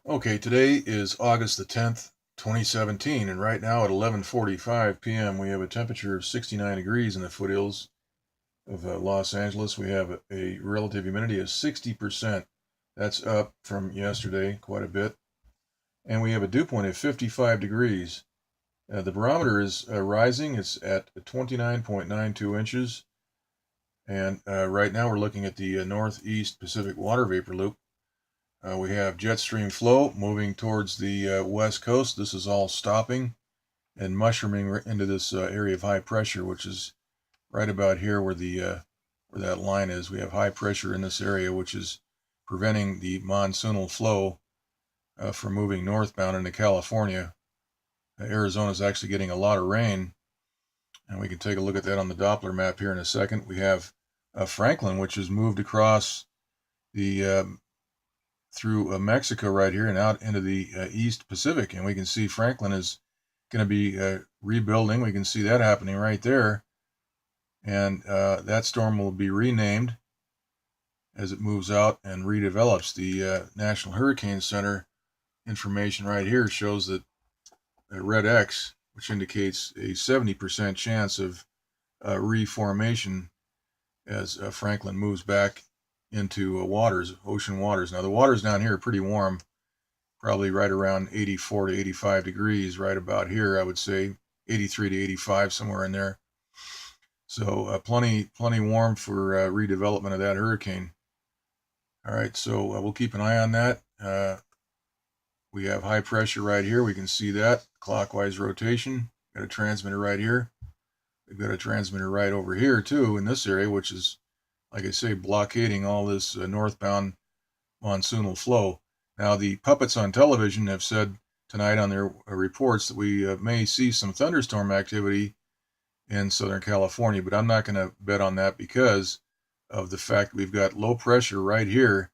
Okay, today is August the 10th, 2017, and right now at 11:45 p.m. we have a temperature of 69 degrees in the foothills of Los Angeles. We have a relative humidity of 60%. That's up from yesterday quite a bit. And we have a dew point of 55 degrees. The barometer is rising. It's at 29.92 inches. And right now we're looking at the northeast Pacific water vapor loop. We have jet stream flow moving towards the west coast. This is all stopping and mushrooming into this area of high pressure, which is right about here where the where that line is. We have high pressure in this area, which is preventing the monsoonal flow from moving northbound into California. Arizona is actually getting a lot of rain, and we can take a look at that on the Doppler map here in a second. We have Franklin, which has moved across the through Mexico right here and out into the East Pacific. And we can see Franklin is going to be rebuilding. We can see that happening right there. And that storm will be renamed as it moves out and redevelops. The National Hurricane Center information right here shows that red X, which indicates a 70% chance of reformation as Franklin moves back into ocean waters. Now the waters down here are pretty warm, probably right around 84 to 85 degrees, right about here, I would say 83 to 85, somewhere in there. So plenty warm for redevelopment of that hurricane. All right, so we'll keep an eye on that. We have high pressure right here. We can see that clockwise rotation. Got a transmitter right here. We've got a transmitter right over here too in this area, which is, like I say, blockading all this northbound monsoonal flow. Now, the puppets on television have said tonight on their reports that we may see some thunderstorm activity in Southern California, but I'm not going to bet on that because of the fact that we've got low pressure right here,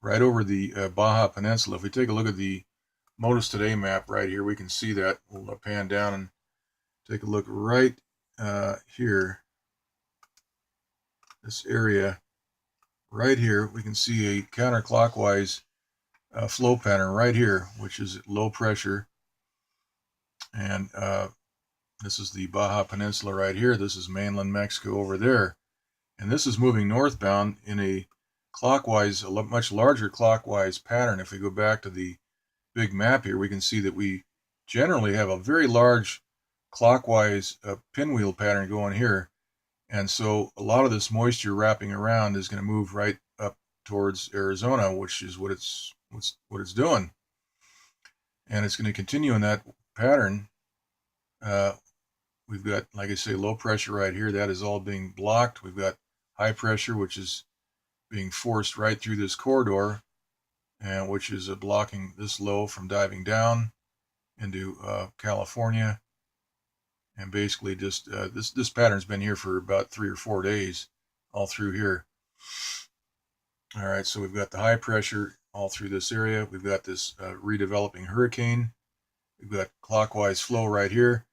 right over the Baja Peninsula. If we take a look at the Modus Today map right here, we can see that. We'll pan down and take a look right here. This area right here, we can see a counterclockwise flow pattern right here, which is low pressure. And this is the Baja Peninsula right here. This is mainland Mexico over there. And this is moving northbound in a clockwise, a much larger clockwise pattern. If we go back to the big map here, we can see that we generally have a very large clockwise pinwheel pattern going here. And so a lot of this moisture wrapping around is going to move right up towards Arizona, which is what it's doing. And it's going to continue in that pattern. We've got, like I say, low pressure right here. That is all being blocked. We've got high pressure, which is being forced right through this corridor, and which is blocking this low from diving down into California. And basically just this pattern's been here for about 3 or 4 days, all through here. All right, so we've got the high pressure all through this area. We've got this redeveloping hurricane. We've got clockwise flow right here,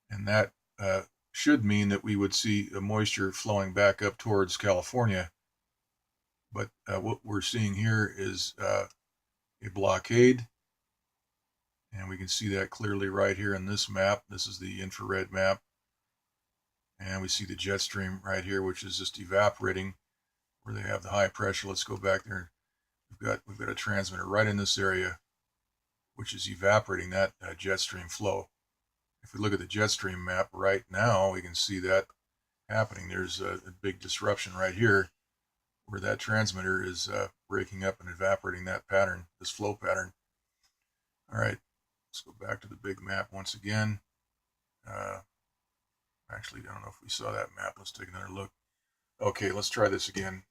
and that should mean that we would see moisture flowing back up towards California. But what we're seeing here is a blockade, and we can see that clearly right here in this map. This is the infrared map, and we see the jet stream right here, which is just evaporating where they have the high pressure. Let's go back there. We've got a transmitter right in this area, which is evaporating that jet stream flow. If we look at the jet stream map right now, we can see that happening. There's a big disruption right here where that transmitter is breaking up and evaporating that pattern, this flow pattern. All right, let's go back to the big map once again. Actually, I don't know if we saw that map. Let's take another look. Okay, let's try this again.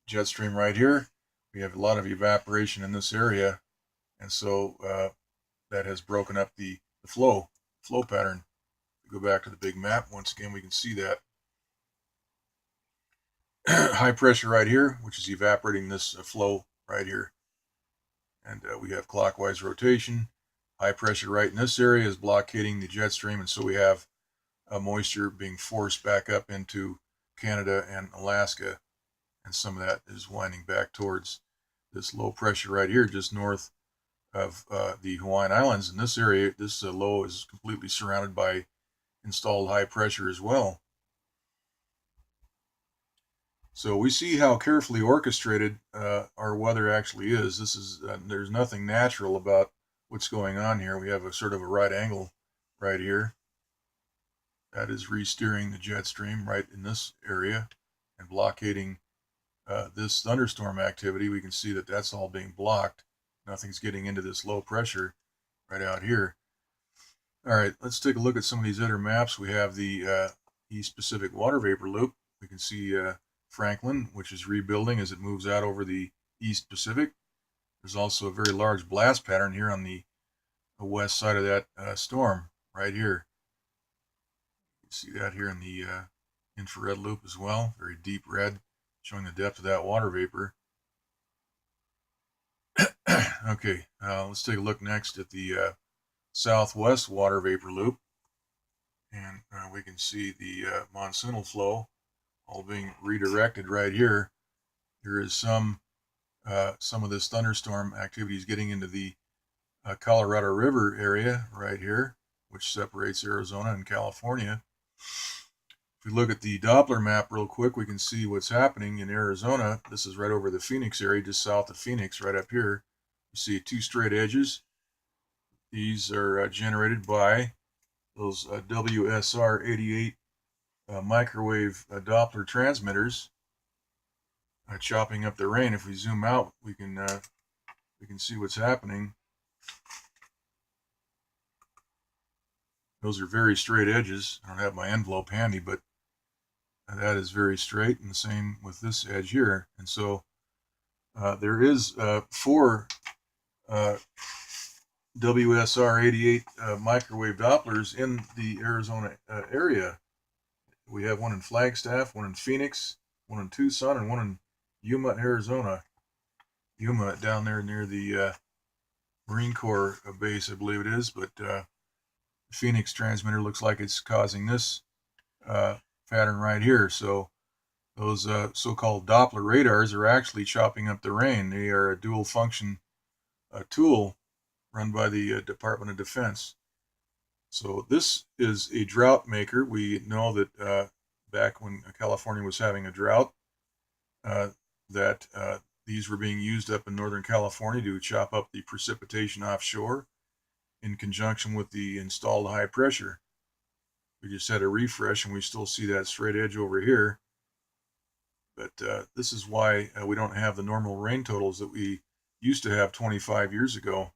Jet stream right here. We have a lot of evaporation in this area, and so that has broken up the flow pattern. If we go back to the big map once again, we can see that high pressure right here, which is evaporating this flow right here, and we have clockwise rotation. High pressure right in this area is blockading the jet stream, and so we have moisture being forced back up into Canada and Alaska, and some of that is winding back towards this low pressure right here just north of the Hawaiian Islands. In this area, this low is completely surrounded by installed high pressure as well. So we see how carefully orchestrated our weather actually is. This is there's nothing natural about what's going on here. We have a sort of a right angle right here. That is re-steering the jet stream right in this area and blockading this thunderstorm activity. We can see that that's all being blocked. Nothing's getting into this low pressure right out here. All right, let's take a look at some of these other maps. We have the East Pacific water vapor loop. We can see Franklin, which is rebuilding as it moves out over the East Pacific. There's also a very large blast pattern here on the west side of that storm right here. You see that here in the infrared loop as well, very deep red, showing the depth of that water vapor. Okay, let's take a look next at the southwest water vapor loop, and we can see the monsoonal flow all being redirected right here. There is some of this thunderstorm activity is getting into the Colorado River area right here, which separates Arizona and California. If we look at the Doppler map real quick, we can see what's happening in Arizona. This is right over the Phoenix area, just south of Phoenix, right up here. You see two straight edges. These are generated by those WSR 88 microwave Doppler transmitters chopping up the rain. If we zoom out, we can see what's happening. Those are very straight edges. I don't have my envelope handy, but that is very straight, and the same with this edge here. And so there is 4 WSR 88 microwave Dopplers in the Arizona area. We have one in Flagstaff, one in Phoenix, one in Tucson, and one in Yuma, Arizona. Yuma down there near the Marine Corps base, I believe it is, but the Phoenix transmitter looks like it's causing this pattern right here. So those so-called Doppler radars are actually chopping up the rain. They are a dual function tool run by the Department of Defense. So this is a drought maker. We know that back when California was having a drought, that these were being used up in Northern California to chop up the precipitation offshore in conjunction with the installed high pressure. We just had a refresh and we still see that straight edge over here. But this is why we don't have the normal rain totals that we used to have 25 years ago,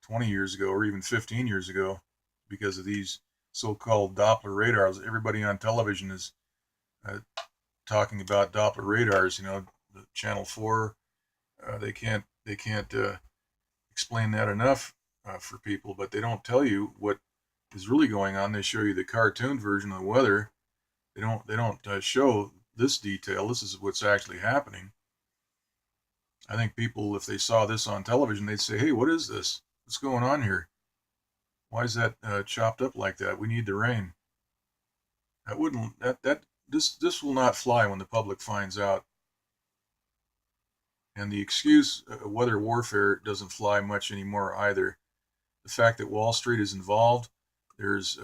20 years ago, or even 15 years ago, because of these so-called Doppler radars. Everybody on television is talking about Doppler radars. You know, the Channel 4, they can't explain that enough for people, but they don't tell you what is really going on. They show you the cartoon version of the weather. They don't show this detail. This is what's actually happening. I think people, if they saw this on television, they'd say, "Hey, what is this? What's going on here? Why is that chopped up like that? We need the rain." That wouldn't this will not fly when the public finds out. And the excuse weather warfare doesn't fly much anymore either. The fact that Wall Street is involved, there's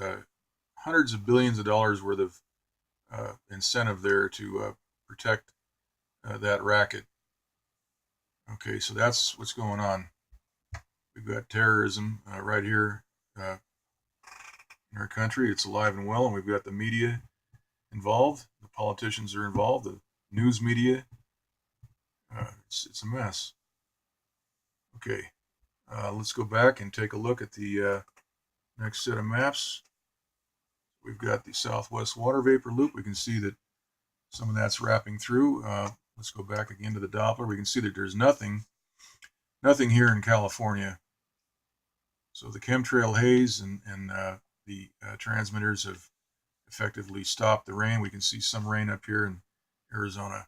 hundreds of billions of dollars worth of incentive there to protect that racket. Okay, so that's what's going on. We've got terrorism right here in our country. It's alive and well, and we've got the media involved. The politicians are involved. The news media. It's a mess. Okay, let's go back and take a look at the next set of maps. We've got the southwest water vapor loop. We can see that some of that's wrapping through. Let's go back again to the Doppler. We can see that there's nothing here in California. So the chemtrail haze and the transmitters have effectively stopped the rain. We can see some rain up here in Arizona.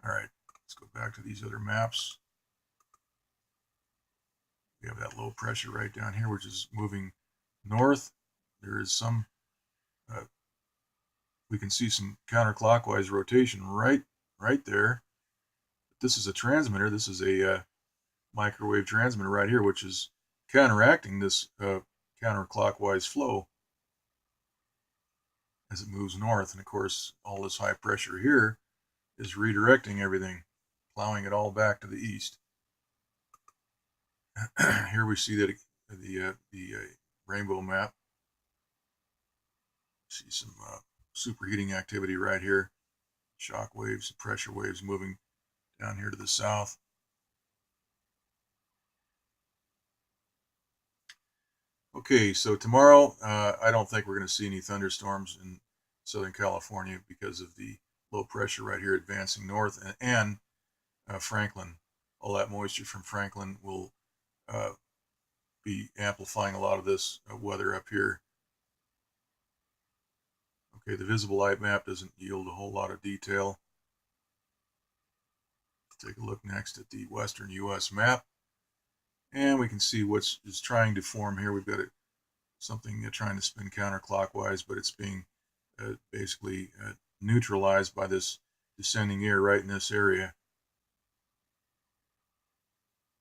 All right, let's go back to these other maps. We have that low pressure right down here, which is moving north. There is some, we can see some counterclockwise rotation right there. this is a transmitter. This is a microwave transmitter right here, which is counteracting this counterclockwise flow as it moves north. And of course, all this high pressure here is redirecting everything, plowing it all back to the east. Here we see that the rainbow map. See some superheating activity right here. Shock waves, pressure waves moving down here to the south. Okay, so tomorrow, I don't think we're going to see any thunderstorms in Southern California because of the low pressure right here advancing north, and Franklin. All that moisture from Franklin will be amplifying a lot of this weather up here. Okay, the visible light map doesn't yield a whole lot of detail. Let's take a look next at the western U.S. map. And we can see what's trying to form here. We've got something trying to spin counterclockwise, but it's being basically neutralized by this descending air right in this area.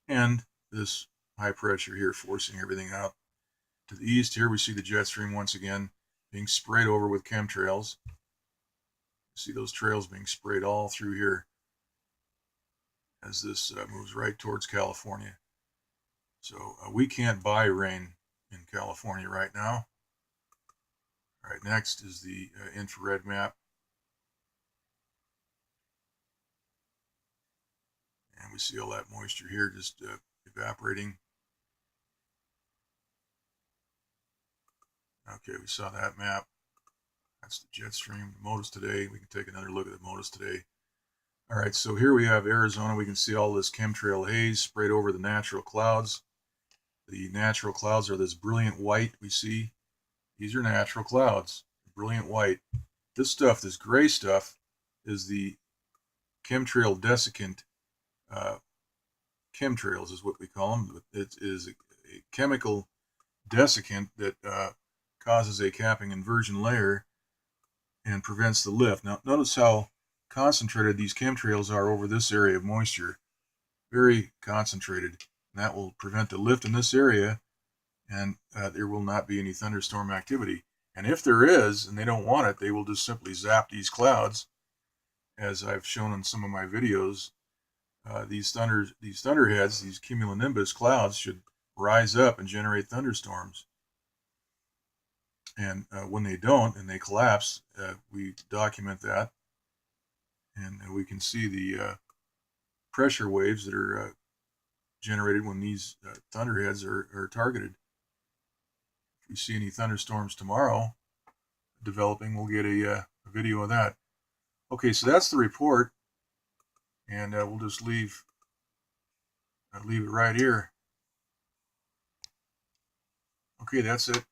And this high pressure here forcing everything out to the east. Here we see the jet stream once again being sprayed over with chemtrails. See those trails being sprayed all through here as this moves right towards California. So we can't buy rain in California right now. All right, next is the infrared map. And we see all that moisture here just evaporating. Okay, we saw that map. That's the jet stream, the MODIS today. We can take another look at the MODIS today. All right, so here we have Arizona. We can see all this chemtrail haze sprayed over the natural clouds. The natural clouds are this brilliant white we see. These are natural clouds, brilliant white. This stuff, this gray stuff, is the chemtrail desiccant. Chemtrails is what we call them. It is a chemical desiccant that causes a capping inversion layer and prevents the lift. Now, notice how concentrated these chemtrails are over this area of moisture. Very concentrated. And that will prevent the lift in this area, and there will not be any thunderstorm activity. And if there is, and they don't want it, they will just simply zap these clouds, as I've shown in some of my videos. These thunderheads, these cumulonimbus clouds, should rise up and generate thunderstorms. And when they don't and they collapse, we document that, and we can see the pressure waves that are generated when these thunderheads are targeted. If we see any thunderstorms tomorrow developing, we'll get a video of that. Okay, so that's the report, and we'll just leave it right here. Okay, that's it.